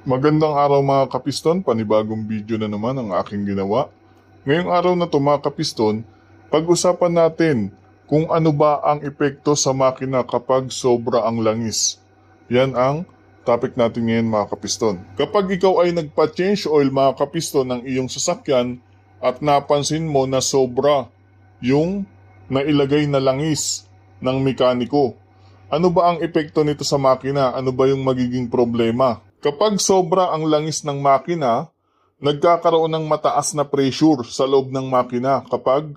Magandang araw mga kapiston, panibagong video na naman ang aking ginawa. Ngayong araw na to mga kapiston, pag-usapan natin kung ano ba ang epekto sa makina kapag sobra ang langis. Yan ang topic natin ngayon mga kapiston. Kapag ikaw ay nagpa-change oil mga kapiston ng iyong sasakyan at napansin mo na sobra yung nailagay na langis ng mekaniko, ano ba ang epekto nito sa makina? Ano ba yung magiging problema? Kapag sobra ang langis ng makina, nagkakaroon ng mataas na pressure sa loob ng makina kapag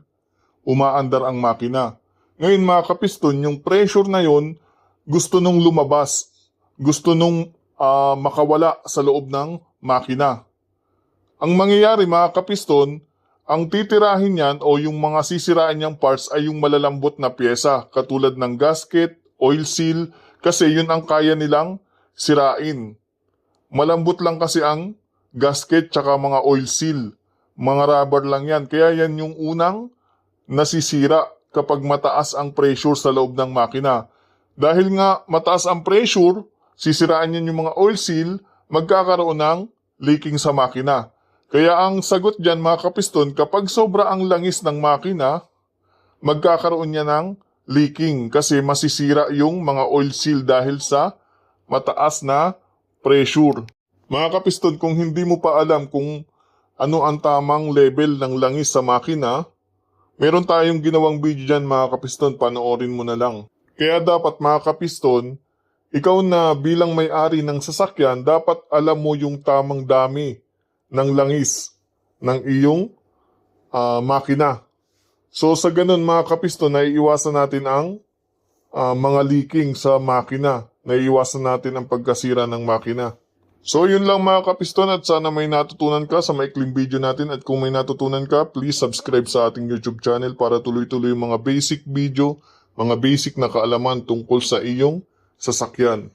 umaandar ang makina. Ngayon mga kapiston, yung pressure na yon gusto nung lumabas, gusto nung makawala sa loob ng makina. Ang mangyayari mga kapiston, ang titirahin niyan o yung mga sisirain niyang parts ay yung malalambot na pyesa katulad ng gasket, oil seal, kasi yun ang kaya nilang sirain. Malambot lang kasi ang gasket tsaka mga oil seal. Mga rubber lang yan. Kaya yan yung unang nasisira kapag mataas ang pressure sa loob ng makina. Dahil nga mataas ang pressure, sisiraan yan yung mga oil seal, magkakaroon ng leaking sa makina. Kaya ang sagot dyan mga kapiston, kapag sobra ang langis ng makina, magkakaroon niya ng leaking kasi masisira yung mga oil seal dahil sa mataas na pressure. Mga kapiston, kung hindi mo pa alam kung ano ang tamang level ng langis sa makina, meron tayong ginawang video dyan mga kapiston, panoorin mo na lang. Kaya dapat mga kapiston, ikaw na bilang may-ari ng sasakyan, dapat alam mo yung tamang dami ng langis ng iyong makina. So sa ganun mga kapiston, naiiwasan natin ang mga leaking sa makina. Naiiwasan natin ang pagkasira ng makina. So yun lang mga kapiston at sana may natutunan ka sa maikling video natin at kung may natutunan ka, please subscribe sa ating YouTube channel para tuloy-tuloy yung mga basic video, mga basic na kaalaman tungkol sa iyong sasakyan.